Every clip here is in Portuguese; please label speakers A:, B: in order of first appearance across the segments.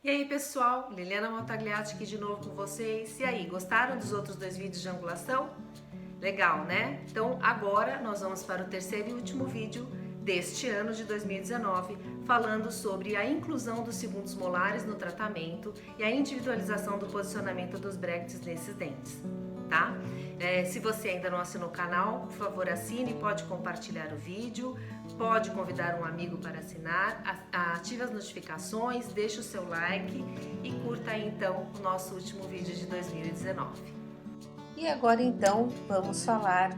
A: E aí pessoal, Liliana Montagliati aqui de novo com vocês. E aí, gostaram dos outros dois vídeos de angulação? Legal, né? Então agora nós vamos para o terceiro e último vídeo deste ano de 2019, falando sobre a inclusão dos segundos molares no tratamento e a individualização do posicionamento dos brackets nesses dentes, tá? Se você ainda não assinou o canal, por favor assine, pode compartilhar o vídeo, pode convidar um amigo para assinar, ative as notificações, deixe o seu like e curta aí então o nosso último vídeo de 2019.
B: E agora então vamos falar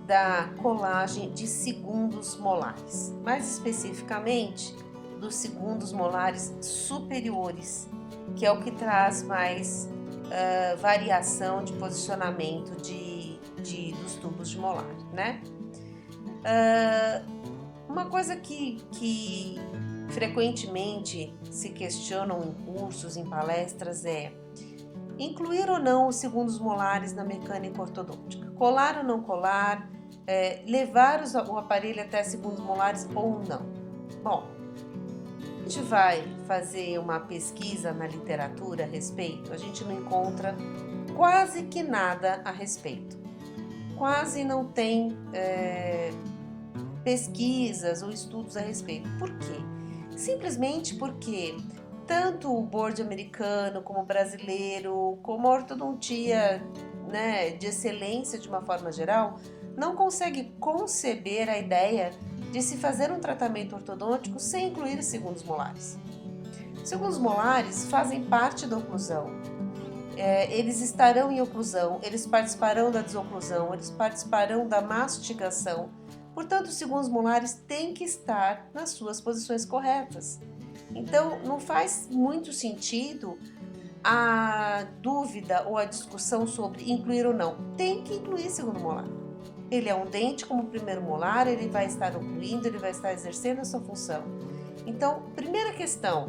B: da colagem de segundos molares, mais especificamente dos segundos molares superiores, que é o que traz mais variação de posicionamento dos tubos de molar, né? Uma coisa que frequentemente se questionam em cursos, em palestras é incluir ou não os segundos molares na mecânica ortodôntica, colar ou não colar, levar o aparelho até segundos molares ou não. Bom, a gente vai fazer uma pesquisa na literatura a respeito, a gente não encontra quase que nada a respeito. Quase não tem pesquisas ou estudos a respeito. Por quê? Simplesmente porque tanto o board americano como o brasileiro, como a ortodontia, né, de excelência de uma forma geral, não consegue conceber a ideia de se fazer um tratamento ortodôntico sem incluir os segundos molares. Os segundos molares fazem parte da oclusão. Eles estarão em oclusão, eles participarão da desoclusão, eles participarão da mastigação. Portanto, os segundos molares têm que estar nas suas posições corretas. Então, não faz muito sentido a dúvida ou a discussão sobre incluir ou não. Tem que incluir segundo molar. Ele é um dente como o primeiro molar, ele vai estar ocluindo, ele vai estar exercendo a sua função. Então, primeira questão,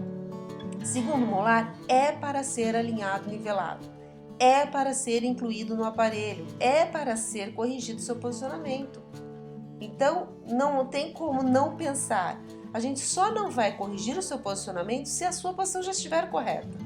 B: segundo molar é para ser alinhado e nivelado, é para ser incluído no aparelho, é para ser corrigido seu posicionamento. Então, não tem como não pensar. A gente só não vai corrigir o seu posicionamento se a sua posição já estiver correta,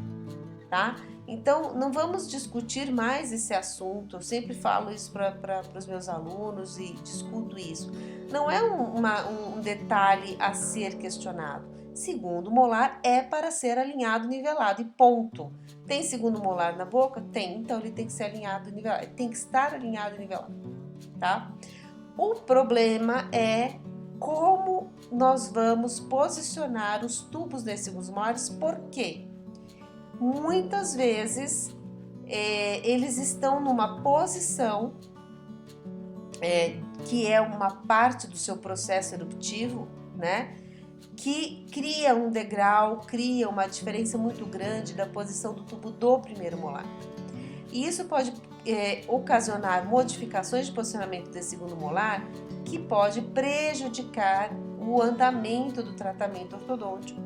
B: tá? Então, não vamos discutir mais esse assunto. Eu sempre falo isso para os meus alunos e discuto isso. Não é um detalhe a ser questionado. Segundo molar é para ser alinhado e nivelado e ponto. Tem segundo molar na boca? Tem. Então, ele tem que ser alinhado e nivelado. Ele tem que estar alinhado e nivelado, tá? O problema é como nós vamos posicionar os tubos desses segundos molares, porque muitas vezes eles estão numa posição que é uma parte do seu processo eruptivo, né? Que cria um degrau, cria uma diferença muito grande da posição do tubo do primeiro molar. E isso pode ocasionar modificações de posicionamento desse segundo molar que pode prejudicar o andamento do tratamento ortodôntico.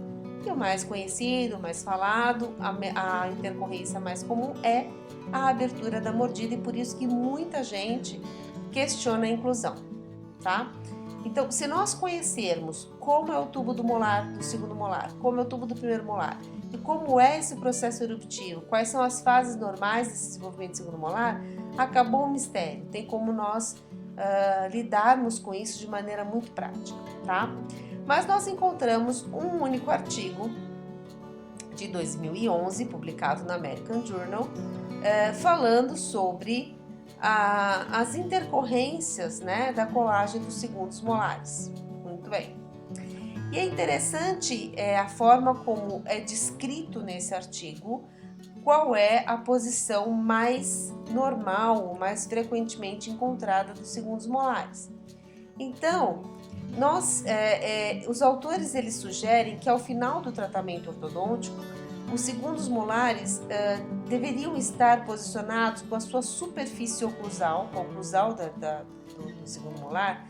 B: E o mais conhecido, o mais falado, a intercorrência mais comum é a abertura da mordida, e por isso que muita gente questiona a inclusão, tá? Então, se nós conhecermos como é o tubo do molar, do segundo molar, como é o tubo do primeiro molar e como é esse processo eruptivo, quais são as fases normais desse desenvolvimento do segundo molar, acabou o mistério. Tem como nós lidarmos com isso de maneira muito prática, tá? Mas nós encontramos um único artigo de 2011, publicado na American Journal, falando sobre as intercorrências, né, da colagem dos segundos molares. Muito bem. E é interessante a forma como é descrito nesse artigo qual é a posição mais normal, mais frequentemente encontrada dos segundos molares. Então, os autores eles sugerem que ao final do tratamento ortodôntico, os segundos molares deveriam estar posicionados com a sua superfície oclusal, com a oclusal do segundo molar,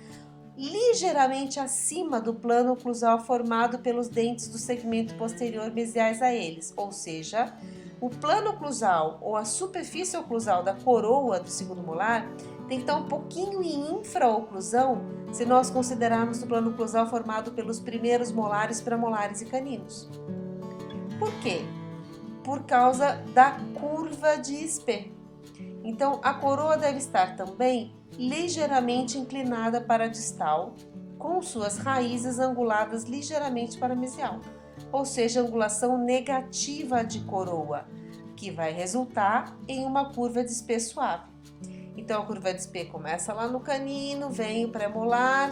B: ligeiramente acima do plano oclusal formado pelos dentes do segmento posterior mesiais a eles, ou seja, o plano oclusal ou a superfície oclusal da coroa do segundo molar tem que estar um pouquinho em infraoclusão se nós considerarmos o plano oclusal formado pelos primeiros molares, premolares e caninos. Por quê? Por causa da curva de Spee. Então, a coroa deve estar também ligeiramente inclinada para a distal, com suas raízes anguladas ligeiramente para a mesial, ou seja, angulação negativa de coroa, que vai resultar em uma curva de Spee suave. Então, a curva de Spee começa lá no canino, vem o pré-molar,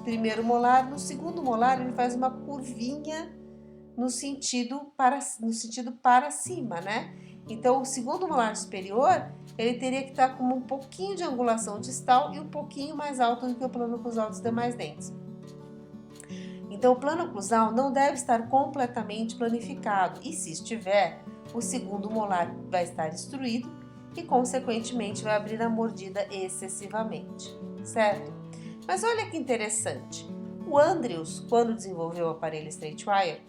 B: primeiro molar, no segundo molar ele faz uma curvinha no sentido para cima, né? Então, o segundo molar superior, ele teria que estar com um pouquinho de angulação distal e um pouquinho mais alto do que o plano oclusal dos demais dentes. Então, o plano oclusal não deve estar completamente planificado e, se estiver, o segundo molar vai estar instruído e, consequentemente, vai abrir a mordida excessivamente, certo? Mas olha que interessante, o Andrews, quando desenvolveu o aparelho Straightwire,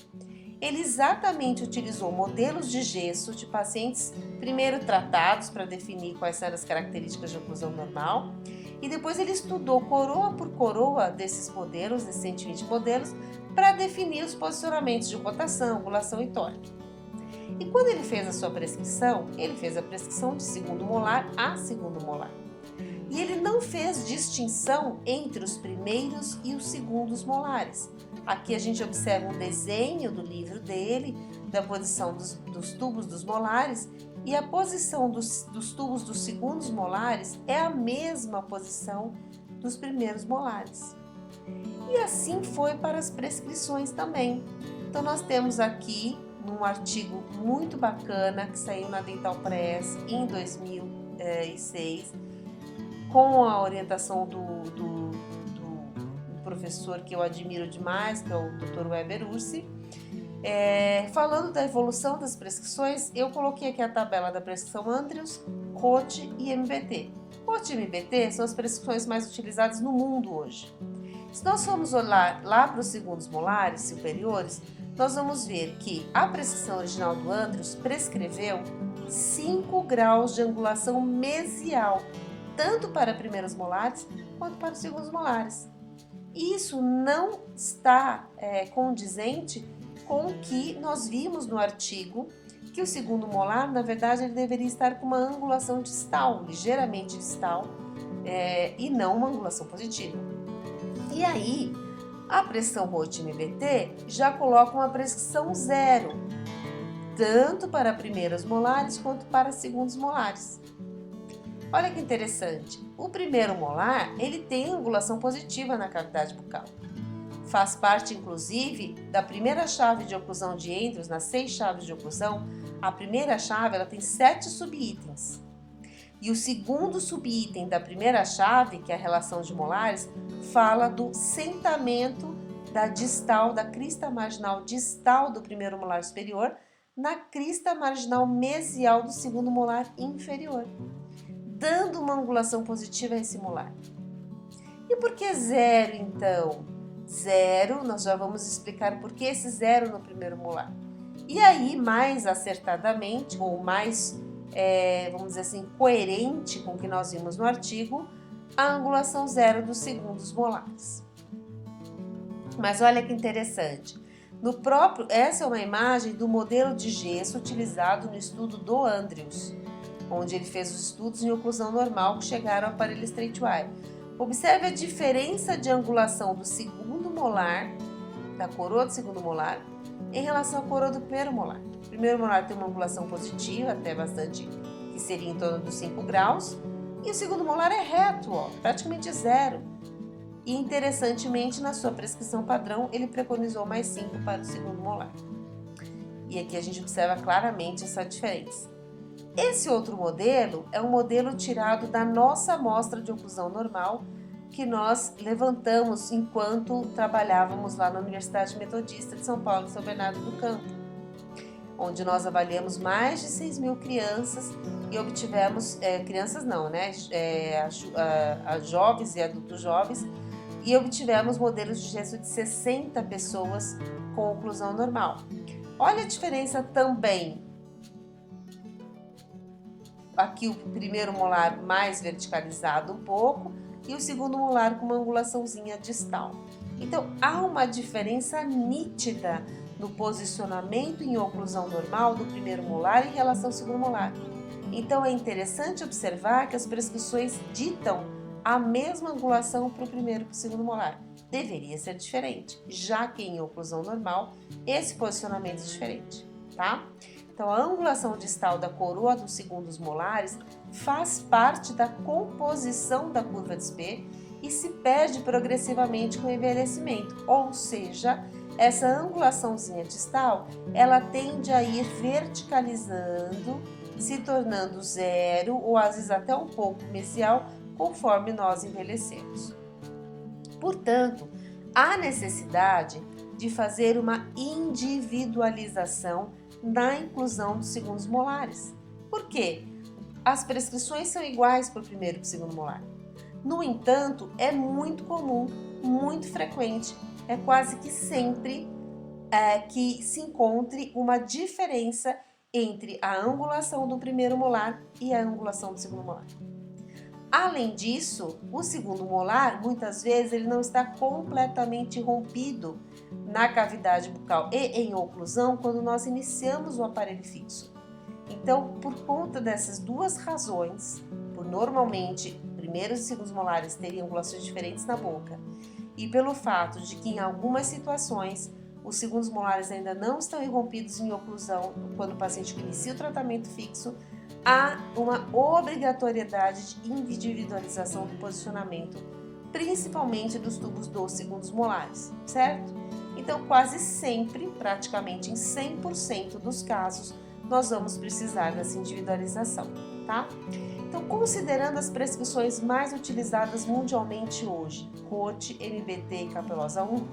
B: ele exatamente utilizou modelos de gesso de pacientes primeiro tratados para definir quais eram as características de oclusão normal e depois ele estudou coroa por coroa desses modelos, desses 120 modelos, para definir os posicionamentos de rotação, angulação e torque. E quando ele fez a sua prescrição, ele fez a prescrição de segundo molar a segundo molar. E ele não fez distinção entre os primeiros e os segundos molares. Aqui a gente observa um desenho do livro dele, da posição dos tubos dos molares, e a posição dos tubos dos segundos molares é a mesma posição dos primeiros molares. E assim foi para as prescrições também. Então nós temos aqui num artigo muito bacana que saiu na Dental Press em 2006, com a orientação do professor que eu admiro demais, que é o Dr. Weber Ursi. Falando da evolução das prescrições, eu coloquei aqui a tabela da prescrição Andrews, Roth e MBT. Roth e MBT são as prescrições mais utilizadas no mundo hoje. Se nós formos olhar lá para os segundos molares superiores, nós vamos ver que a prescrição original do Andrews prescreveu 5 graus de angulação mesial, tanto para primeiros molares quanto para os segundos molares. Isso não está condizente com o que nós vimos no artigo, que o segundo molar, na verdade, ele deveria estar com uma angulação distal, ligeiramente distal, e não uma angulação positiva. E aí, a prescrição Roth-MBT já coloca uma prescrição 0, tanto para primeiros molares quanto para segundos molares. Olha que interessante, o primeiro molar, ele tem angulação positiva na cavidade bucal. Faz parte, inclusive, da primeira chave de oclusão de Andrews, nas 6 chaves de oclusão, a primeira chave ela tem 7 subitens. E o segundo subitem da primeira chave, que é a relação de molares, fala do sentamento da distal, da crista marginal distal do primeiro molar superior, na crista marginal mesial do segundo molar inferior, dando uma angulação positiva a esse molar. E por que 0, então? 0, nós já vamos explicar por que esse 0 no primeiro molar. E aí, mais acertadamente, ou mais, vamos dizer assim, coerente com o que nós vimos no artigo, a angulação 0 dos segundos molares. Mas olha que interessante. Essa é uma imagem do modelo de gesso utilizado no estudo do Andrews, onde ele fez os estudos em oclusão normal que chegaram ao aparelho Straightwire. Observe a diferença de angulação do segundo molar, da coroa do segundo molar, em relação à coroa do primeiro molar. O primeiro molar tem uma angulação positiva, até bastante, que seria em torno dos 5 graus, e o segundo molar é reto, praticamente 0. E interessantemente, na sua prescrição padrão, ele preconizou mais 5 para o segundo molar. E aqui a gente observa claramente essa diferença. Esse outro modelo é um modelo tirado da nossa amostra de oclusão normal que nós levantamos enquanto trabalhávamos lá na Universidade Metodista de São Paulo, em São Bernardo do Campo, onde nós avaliamos mais de 6.000 crianças e obtivemos, jovens e adultos jovens, e obtivemos modelos de gesso de 60 pessoas com oclusão normal. Olha a diferença também. Aqui o primeiro molar mais verticalizado um pouco e o segundo molar com uma angulaçãozinha distal. Então, há uma diferença nítida no posicionamento em oclusão normal do primeiro molar em relação ao segundo molar. Então é interessante observar que as prescrições ditam a mesma angulação para o primeiro e para o segundo molar. Deveria ser diferente, já que em oclusão normal esse posicionamento é diferente, tá? Então a angulação distal da coroa dos segundos molares faz parte da composição da curva de Spee e se perde progressivamente com o envelhecimento, ou seja, essa angulaçãozinha distal, ela tende a ir verticalizando, se tornando zero ou às vezes até um pouco mesial, conforme nós envelhecemos. Portanto, há necessidade de fazer uma individualização na inclusão dos segundos molares. Por quê? As prescrições são iguais para o primeiro e para o segundo molar. No entanto, é muito comum, muito frequente, é quase que sempre que se encontre uma diferença entre a angulação do primeiro molar e a angulação do segundo molar. Além disso, o segundo molar, muitas vezes, ele não está completamente rompido na cavidade bucal e em oclusão quando nós iniciamos o aparelho fixo. Então, por conta dessas duas razões, por normalmente primeiros e segundos molares terem angulações diferentes na boca e pelo fato de que em algumas situações os segundos molares ainda não estão irrompidos em oclusão quando o paciente inicia o tratamento fixo, há uma obrigatoriedade de individualização do posicionamento, principalmente dos tubos dos segundos molares, certo? Então, quase sempre, praticamente em 100% dos casos, nós vamos precisar dessa individualização, tá? Então, considerando as prescrições mais utilizadas mundialmente hoje, Roth, MBT e Capelosa 1,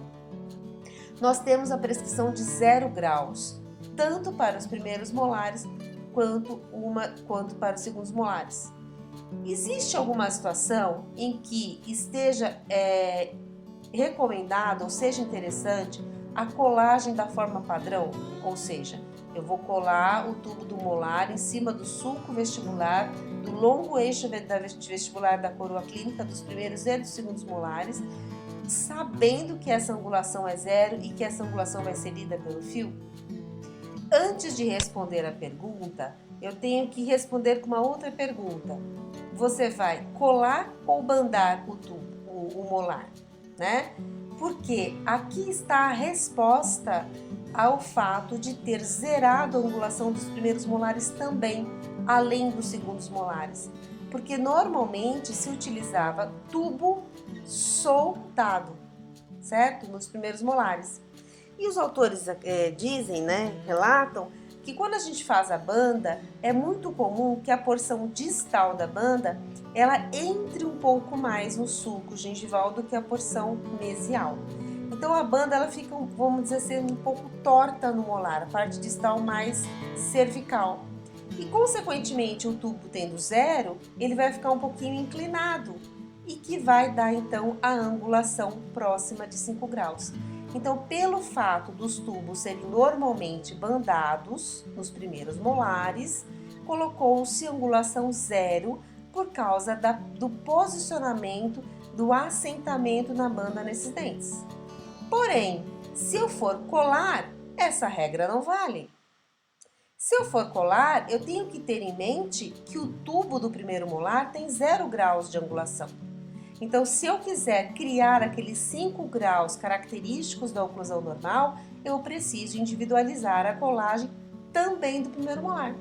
B: nós temos a prescrição de 0 graus, tanto para os primeiros molares quanto para os segundos molares. Existe alguma situação em que esteja recomendado ou seja interessante a colagem da forma padrão? Ou seja, eu vou colar o tubo do molar em cima do sulco vestibular, do longo eixo vestibular da coroa clínica dos primeiros e dos segundos molares, sabendo que essa angulação é 0 e que essa angulação vai ser lida pelo fio? Antes de responder a pergunta, eu tenho que responder com uma outra pergunta. Você vai colar ou bandar o molar, né? Porque aqui está a resposta ao fato de ter zerado a angulação dos primeiros molares também, além dos segundos molares. Porque normalmente se utilizava tubo soltado, certo? Nos primeiros molares. E os autores dizem, né, relatam, que quando a gente faz a banda, é muito comum que a porção distal da banda, ela entre um pouco mais no sulco gengival do que a porção mesial. Então a banda, ela fica, vamos dizer assim, um pouco torta no molar, a parte distal mais cervical. E consequentemente, o tubo tendo 0, ele vai ficar um pouquinho inclinado e que vai dar então a angulação próxima de 5 graus. Então, pelo fato dos tubos serem normalmente bandados nos primeiros molares, colocou-se angulação 0 por causa do posicionamento, do assentamento na banda nesses dentes. Porém, se eu for colar, essa regra não vale. Se eu for colar, eu tenho que ter em mente que o tubo do primeiro molar tem 0 graus de angulação. Então, se eu quiser criar aqueles 5 graus característicos da oclusão normal, eu preciso individualizar a colagem também do primeiro molar.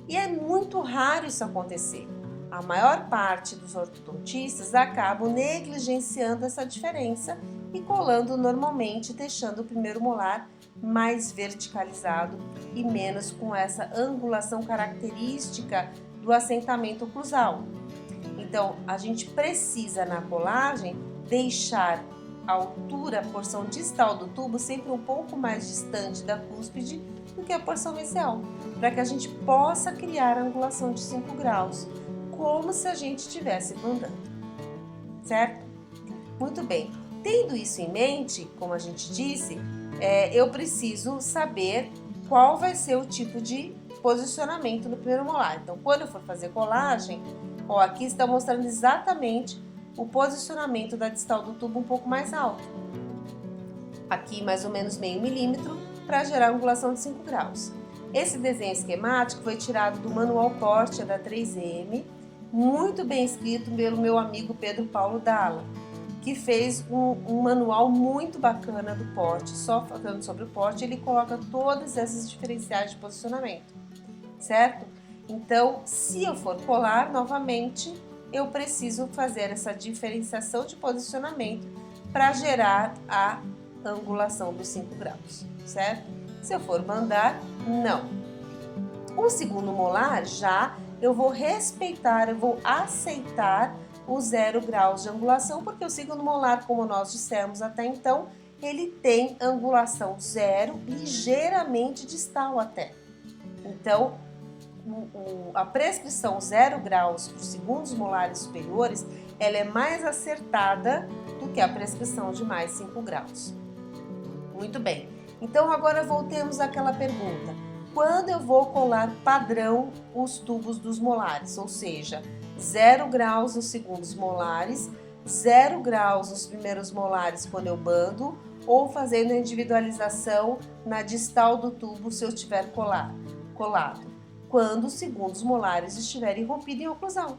B: E é muito raro isso acontecer. A maior parte dos ortodontistas acabam negligenciando essa diferença e colando normalmente, deixando o primeiro molar mais verticalizado e menos com essa angulação característica do assentamento oclusal. Então, a gente precisa na colagem deixar a altura, a porção distal do tubo sempre um pouco mais distante da cúspide do que a porção mesial, para que a gente possa criar a angulação de 5 graus, como se a gente estivesse bandando, certo? Muito bem, tendo isso em mente, como a gente disse, eu preciso saber qual vai ser o tipo de posicionamento no primeiro molar. Então, quando eu for fazer colagem, aqui está mostrando exatamente o posicionamento da distal do tubo um pouco mais alto. Aqui mais ou menos meio milímetro para gerar angulação de 5 graus. Esse desenho esquemático foi tirado do Manual Corte da 3M, muito bem escrito pelo meu amigo Pedro Paulo Dalla, que fez um manual muito bacana do porte. Só falando sobre o porte, ele coloca todas essas diferenciais de posicionamento, certo? Então, se eu for colar novamente, eu preciso fazer essa diferenciação de posicionamento para gerar a angulação dos 5 graus, certo? Se eu for bandar, não. O segundo molar já eu vou respeitar, eu vou aceitar o 0 graus de angulação, porque o segundo molar, como nós dissemos até então, ele tem angulação 0, ligeiramente distal até. Então, a prescrição 0 graus para os segundos molares superiores, ela é mais acertada do que a prescrição de mais 5 graus. Muito bem. Então, agora voltemos àquela pergunta. Quando eu vou colar padrão os tubos dos molares, ou seja, 0 graus nos segundos molares, 0 graus nos primeiros molares quando eu bando, ou fazendo a individualização na distal do tubo se eu estiver colado, quando os segundos molares estiverem rompidos em oclusão.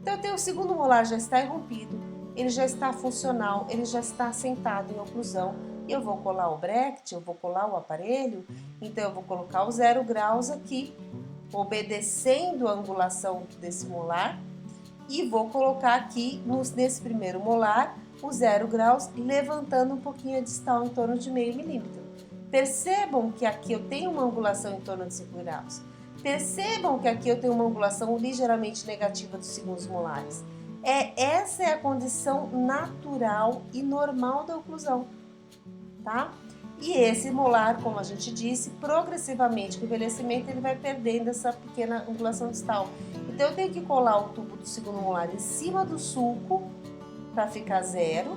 B: Então, eu tenho o segundo molar já está irrompido, ele já está funcional, ele já está assentado em oclusão. Eu vou colar o bracket, eu vou colar o aparelho, então eu vou colocar o 0 graus aqui, obedecendo a angulação desse molar, e vou colocar aqui nesse primeiro molar o 0 graus, levantando um pouquinho a distal em torno de meio milímetro. Percebam que aqui eu tenho uma angulação em torno de 5 graus. Percebam que aqui eu tenho uma angulação ligeiramente negativa dos segundos molares. Essa é a condição natural e normal da oclusão. Tá? E esse molar, como a gente disse, progressivamente com o envelhecimento ele vai perdendo essa pequena angulação distal. Então eu tenho que colar o tubo do segundo molar em cima do sulco para ficar 0,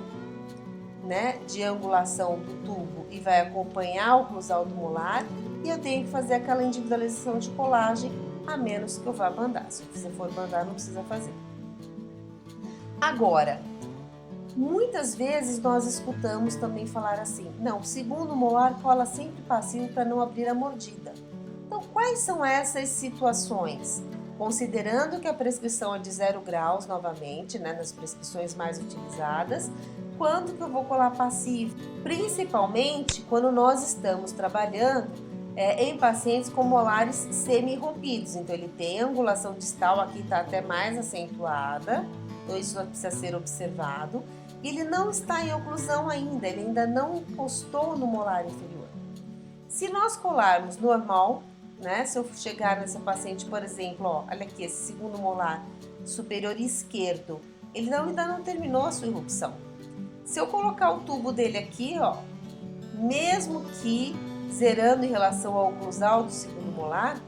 B: né, de angulação do tubo e vai acompanhar o oclusal do molar, e eu tenho que fazer aquela individualização de colagem, a menos que eu vá bandar. Se você for bandar, não precisa fazer. Agora, muitas vezes nós escutamos também falar assim, não, segundo molar cola sempre passivo para não abrir a mordida. Então, quais são essas situações? Considerando que a prescrição é de 0 graus, novamente, né, nas prescrições mais utilizadas, quando que eu vou colar passivo? Principalmente quando nós estamos trabalhando em pacientes com molares semi-rompidos. Então, ele tem angulação distal, aqui está até mais acentuada, então isso precisa ser observado. Ele não está em oclusão ainda, ele ainda não encostou no molar inferior. Se nós colarmos normal, né, se eu chegar nessa paciente, por exemplo, ó, olha aqui, esse segundo molar superior esquerdo, ele ainda não terminou a sua irrupção. Se eu colocar o tubo dele aqui, ó, mesmo que zerando em relação ao oclusal do segundo molar,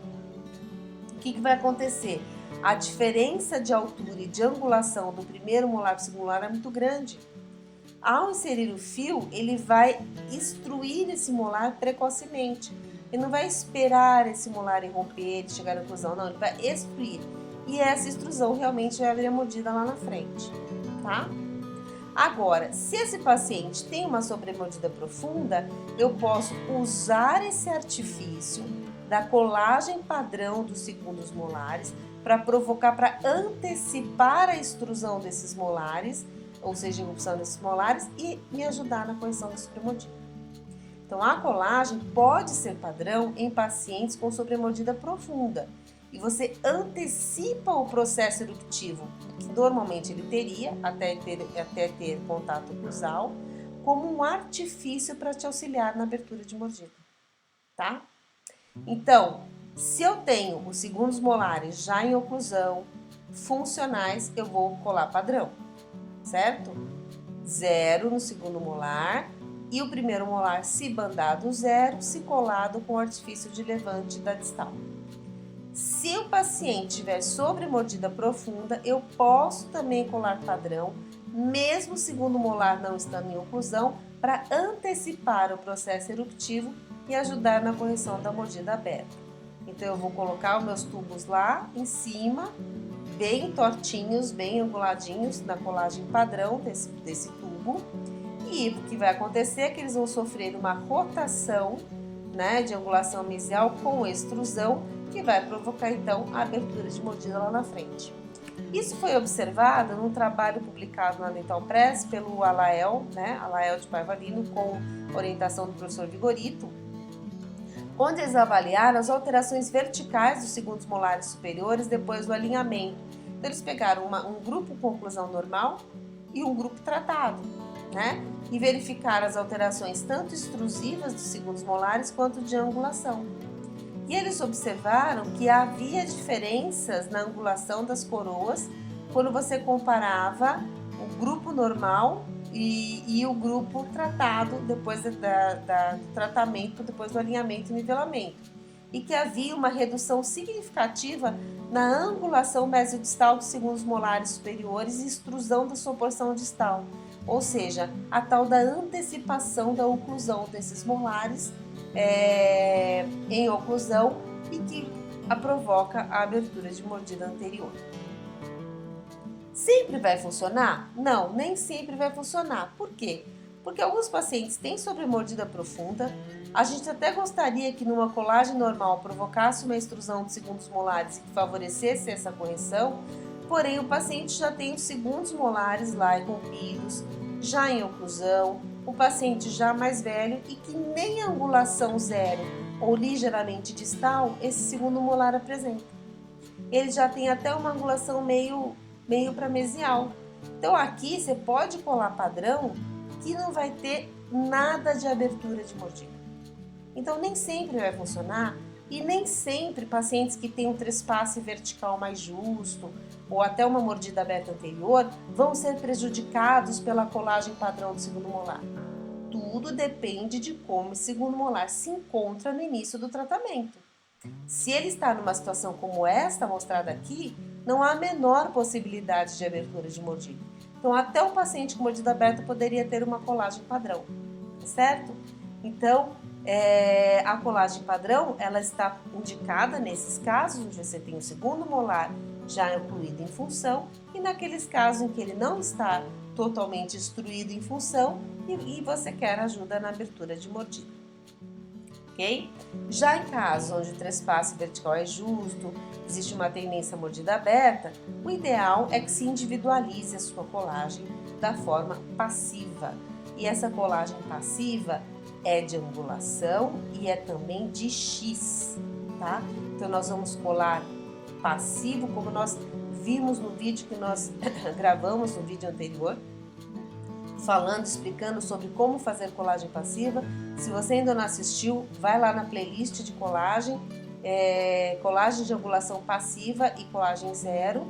B: o que vai acontecer? A diferença de altura e de angulação do primeiro molar para o segundo molar é muito grande. Ao inserir o fio, ele vai extruir esse molar precocemente. Ele não vai esperar esse molar irromper e chegar à oclusão, não, ele vai extruir. E essa extrusão realmente vai abrir a mordida lá na frente, tá? Agora, se esse paciente tem uma sobremordida profunda, eu posso usar esse artifício da colagem padrão dos segundos molares para provocar, para antecipar a extrusão desses molares, ou seja, a erupção desses molares, e me ajudar na correção da sobremordida. Então, a colagem pode ser padrão em pacientes com sobremordida profunda, e você antecipa o processo eruptivo, que normalmente ele teria, até ter contato oclusal, como um artifício para te auxiliar na abertura de mordida, tá? Então, se eu tenho os segundos molares já em oclusão, funcionais, eu vou colar padrão, certo? 0 no segundo molar e o primeiro molar, se bandado 0, se colado com o artifício de levante da distal. Se o paciente tiver sobremordida profunda, eu posso também colar padrão, mesmo o segundo molar não estando em oclusão, para antecipar o processo eruptivo e ajudar na correção da mordida aberta. Então, eu vou colocar os meus tubos lá em cima, bem tortinhos, bem anguladinhos, na colagem padrão desse tubo. E o que vai acontecer é que eles vão sofrer uma rotação né, de angulação mesial com extrusão, que vai provocar então a abertura de mordida lá na frente. Isso foi observado num trabalho publicado na Dental Press pelo Alael, né, Alael de Paiva Lino, com orientação do professor Vigorito, onde eles avaliaram as alterações verticais dos segundos molares superiores depois do alinhamento. Então, eles pegaram um grupo com oclusão normal e um grupo tratado, né? E verificaram as alterações tanto extrusivas dos segundos molares quanto de angulação. E eles observaram que havia diferenças na angulação das coroas quando você comparava o grupo normal e o grupo tratado depois do tratamento, depois do alinhamento e nivelamento. E que havia uma redução significativa na angulação mesiodistal dos segundos molares superiores e extrusão da sua porção distal, ou seja, a tal da antecipação da oclusão desses molares em oclusão e que provoca a abertura de mordida anterior. Sempre vai funcionar? Não, nem sempre vai funcionar. Por quê? Porque alguns pacientes têm sobremordida profunda. A gente até gostaria que numa colagem normal provocasse uma extrusão de segundos molares e que favorecesse essa correção, porém o paciente já tem os segundos molares lá rompidos, já em oclusão, o paciente já mais velho e que nem angulação zero ou ligeiramente distal esse segundo molar apresenta. Ele já tem até uma angulação meio para mesial. Então aqui você pode colar padrão que não vai ter nada de abertura de mordida. Então nem sempre vai funcionar e nem sempre pacientes que têm um trespasse vertical mais justo ou até uma mordida aberta anterior vão ser prejudicados pela colagem padrão do segundo molar. Tudo depende de como esse segundo molar se encontra no início do tratamento. Se ele está numa situação como esta mostrada aqui, não há a menor possibilidade de abertura de mordida. Então, até o paciente com mordida aberta poderia ter uma colagem padrão, certo? Então, a colagem padrão, ela está indicada nesses casos onde você tem o segundo molar já incluído em função e naqueles casos em que ele não está totalmente instruído em função e você quer ajuda na abertura de mordida. Ok? Já em casos onde o trespasse vertical é justo, existe uma tendência à mordida aberta, o ideal é que se individualize a sua colagem da forma passiva. E essa colagem passiva é de angulação e é também de X, tá? Então nós vamos colar passivo, como nós vimos no vídeo que nós gravamos no vídeo anterior, explicando sobre como fazer colagem passiva. Se você ainda não assistiu, vai lá na playlist de colagem, colagem de angulação passiva e colagem zero,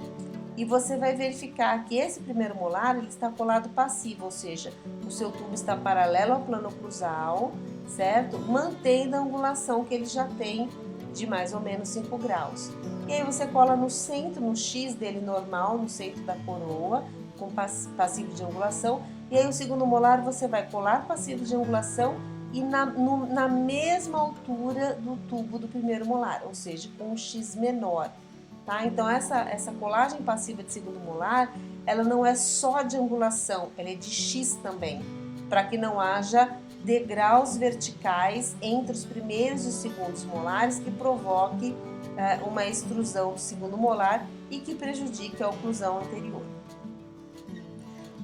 B: e você vai verificar que esse primeiro molar ele está colado passivo, ou seja, o seu tubo está paralelo ao plano oclusal, certo? Mantendo a angulação que ele já tem de mais ou menos 5 graus. E aí você cola no centro, no X dele normal, no centro da coroa, com passivo de angulação, e aí o segundo molar você vai colar passivo de angulação e na mesma altura do tubo do primeiro molar, ou seja, com um X menor. Tá? Então essa colagem passiva de segundo molar, ela não é só de angulação, ela é de X também, para que não haja degraus verticais entre os primeiros e os segundos molares que provoque uma extrusão do segundo molar e que prejudique a oclusão anterior.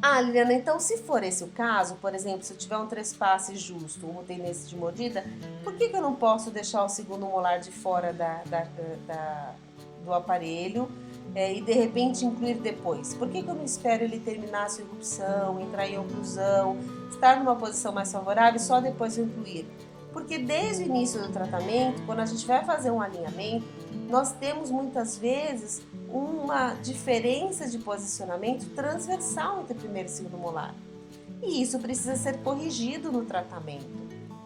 B: Ah, Liliana, então se for esse o caso, por exemplo, se eu tiver um trespasse justo, uma tendência de mordida, por que eu não posso deixar o segundo molar de fora do aparelho e de repente incluir depois? Por que eu não espero ele terminar a sua erupção, entrar em oclusão, estar numa posição mais favorável e só depois incluir? Porque desde o início do tratamento, quando a gente vai fazer um alinhamento, nós temos muitas vezes uma diferença de posicionamento transversal entre primeiro e segundo molar. E isso precisa ser corrigido no tratamento.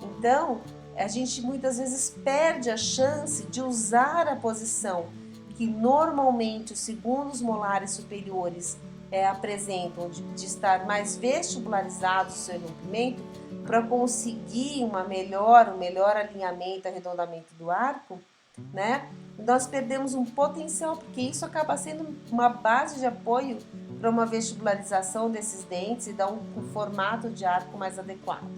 B: Então, a gente muitas vezes perde a chance de usar a posição que normalmente os segundos molares superiores apresentam, de estar mais vestibularizados o seu rompimento, para conseguir um melhor alinhamento, arredondamento do arco, né? Nós perdemos um potencial, porque isso acaba sendo uma base de apoio para uma vestibularização desses dentes e dar um formato de arco mais adequado.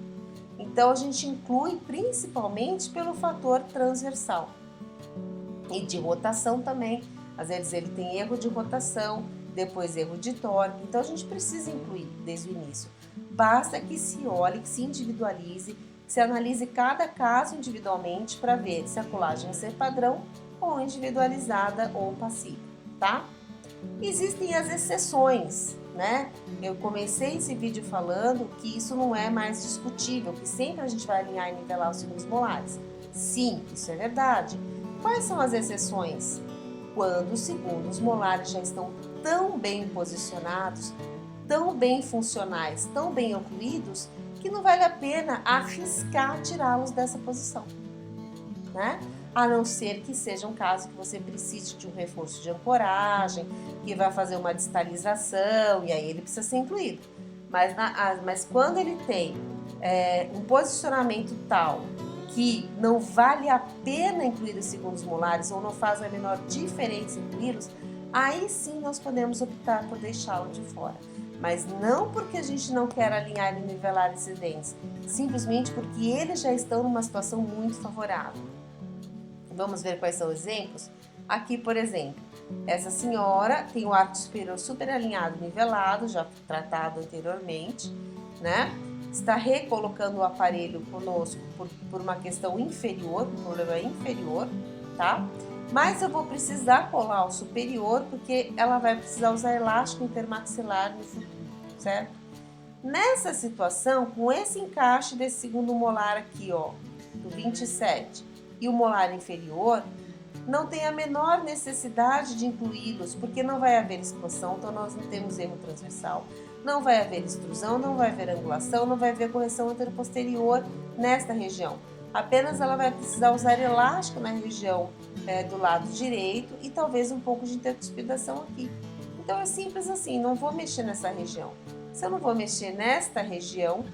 B: Então a gente inclui principalmente pelo fator transversal e de rotação também. Às vezes ele tem erro de rotação, depois erro de torque, então a gente precisa incluir desde o início. Basta que se olhe, que se individualize, que se analise cada caso individualmente para ver se a colagem vai ser padrão ou individualizada ou passiva, tá? Existem as exceções, né? Eu comecei esse vídeo falando que isso não é mais discutível, que sempre a gente vai alinhar e nivelar os segundos molares. Sim, isso é verdade. Quais são as exceções? Quando os segundos molares já estão tão bem posicionados, tão bem funcionais, tão bem ocluídos, que não vale a pena arriscar tirá-los dessa posição, né? A não ser que seja um caso que você precise de um reforço de ancoragem, que vai fazer uma distalização, e aí ele precisa ser incluído. Mas quando ele tem um posicionamento tal que não vale a pena incluir os segundos molares ou não faz a menor diferença incluí-los, aí sim nós podemos optar por deixá-lo de fora. Mas não porque a gente não quer alinhar e nivelar esses dentes, simplesmente porque eles já estão numa situação muito favorável. Vamos ver quais são os exemplos? Aqui, por exemplo, essa senhora tem o arco superior super alinhado, nivelado, já tratado anteriormente, né? Está recolocando o aparelho conosco por uma questão inferior, o problema é inferior, tá? Mas eu vou precisar colar o superior porque ela vai precisar usar elástico intermaxilar no futuro, certo? Nessa situação, com esse encaixe desse segundo molar aqui, ó, do 27, e o molar inferior, não tem a menor necessidade de incluí-los, porque não vai haver expansão, então nós não temos erro transversal, não vai haver extrusão, não vai haver angulação, não vai haver correção anteroposterior nesta região. Apenas ela vai precisar usar elástico na região do lado direito e talvez um pouco de intercuspidação aqui. Então é simples assim, não vou mexer nessa região. Se eu não vou mexer nesta região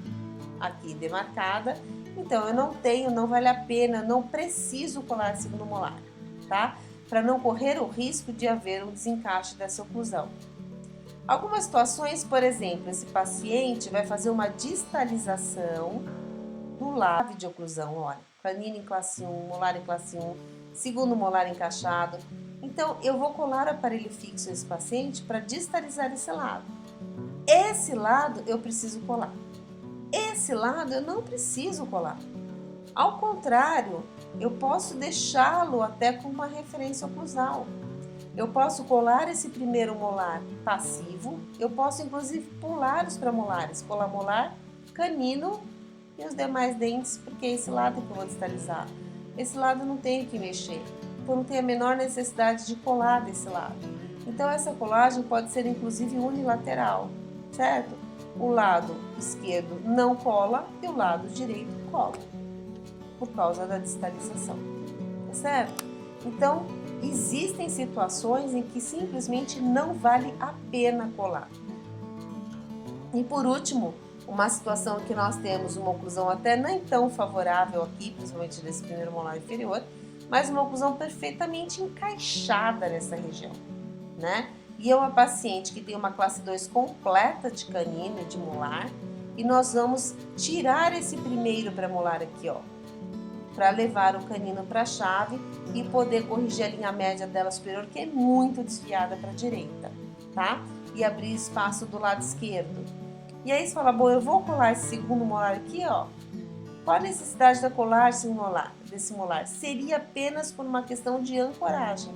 B: aqui demarcada, então eu não vale a pena, não preciso colar segundo molar, tá? Para não correr o risco de haver um desencaixe dessa oclusão. Algumas situações, por exemplo, esse paciente vai fazer uma distalização do lado de oclusão, olha, canino em classe 1, molar em classe 1, segundo molar encaixado. Então, eu vou colar o aparelho fixo nesse paciente para distalizar esse lado. Esse lado eu preciso colar. Esse lado eu não preciso colar. Ao contrário, eu posso deixá-lo até com uma referência oclusal. Eu posso colar esse primeiro molar passivo, eu posso inclusive pular os premolares, colar molar, canino e os demais dentes, porque é esse lado que eu vou distalizar. Esse lado eu não tenho que mexer, então não tem a menor necessidade de colar desse lado. Então essa colagem pode ser inclusive unilateral, certo? O lado esquerdo não cola e o lado direito cola, por causa da distalização, tá certo? Então, existem situações em que simplesmente não vale a pena colar. E por último, uma situação em que nós temos uma oclusão até nem tão favorável aqui, principalmente nesse primeiro molar inferior, mas uma oclusão perfeitamente encaixada nessa região, né? E é uma paciente que tem uma classe 2 completa de canino e de molar, e nós vamos tirar esse primeiro premolar aqui, ó, para levar o canino para a chave e poder corrigir a linha média dela superior, que é muito desviada para a direita, tá? E abrir espaço do lado esquerdo. E aí você fala, bom, eu vou colar esse segundo molar aqui, ó. Qual a necessidade da colagem desse molar? Seria apenas por uma questão de ancoragem,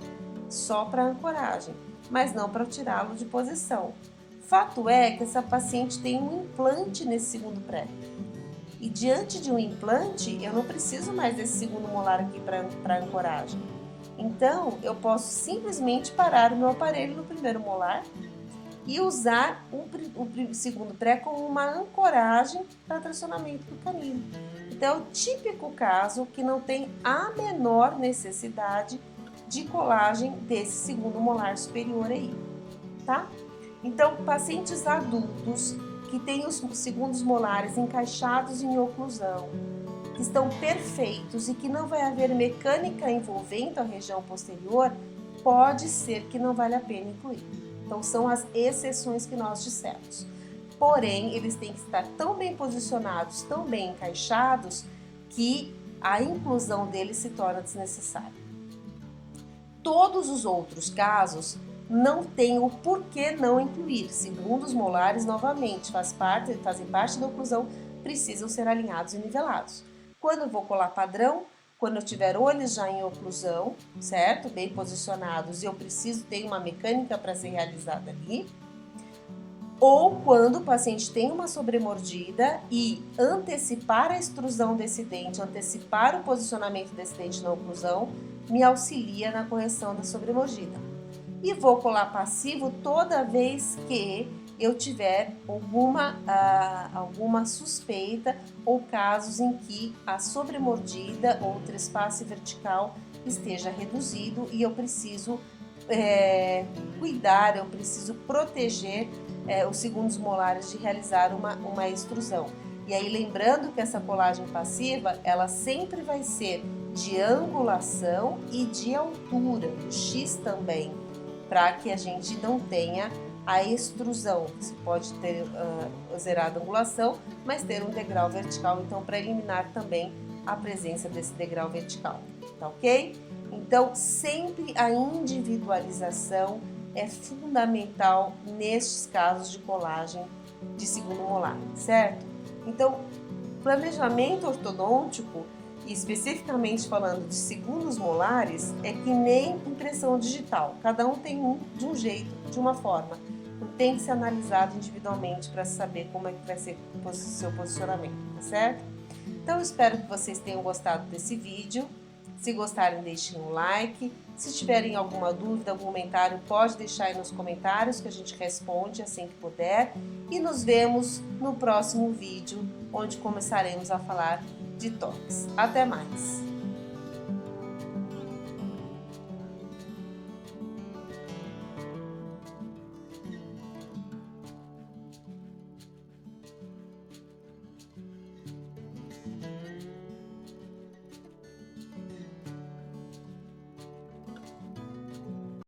B: só para ancoragem, mas não para tirá-lo de posição. Fato é que essa paciente tem um implante nesse segundo pré. E diante de um implante, eu não preciso mais desse segundo molar aqui para ancoragem. Então, eu posso simplesmente parar o meu aparelho no primeiro molar e usar o segundo pré como uma ancoragem para tracionamento do canino. Então, é o típico caso que não tem a menor necessidade de colagem desse segundo molar superior aí, tá? Então, pacientes adultos que têm os segundos molares encaixados em oclusão, que estão perfeitos e que não vai haver mecânica envolvendo a região posterior, pode ser que não vale a pena incluir. Então, são as exceções que nós dissemos. porém eles têm que estar tão bem posicionados, tão bem encaixados, que a inclusão deles se torna desnecessária. Todos os outros casos não tem o porquê não incluir. Segundo os molares, novamente, fazem parte da oclusão, precisam ser alinhados e nivelados. Quando eu vou colar padrão, quando eu tiver olhos já em oclusão, certo? Bem posicionados, e eu preciso ter uma mecânica para ser realizada ali. Ou quando o paciente tem uma sobremordida e antecipar a extrusão desse dente, antecipar o posicionamento desse dente na oclusão, me auxilia na correção da sobremordida. E vou colar passivo toda vez que eu tiver alguma suspeita ou casos em que a sobremordida ou o trespasse vertical esteja reduzido e eu preciso cuidar, eu preciso proteger os segundos molares de realizar uma extrusão. E aí lembrando que essa colagem passiva, ela sempre vai ser de angulação e de altura, do X também, para que a gente não tenha a extrusão. Você pode ter zerada a angulação, mas ter um degrau vertical, então para eliminar também a presença desse degrau vertical, tá ok? Então sempre a individualização é fundamental nestes casos de colagem de segundo molar, certo? Então, planejamento ortodôntico, e especificamente falando de segundos molares, é que nem impressão digital. Cada um tem de um jeito, de uma forma. Então, tem que ser analisado individualmente para saber como é que vai ser o seu posicionamento, tá certo? Então, eu espero que vocês tenham gostado desse vídeo. Se gostarem, deixem um like. Se tiverem alguma dúvida, algum comentário, pode deixar aí nos comentários que a gente responde assim que puder. E nos vemos no próximo vídeo, onde começaremos a falar de toques. Até mais!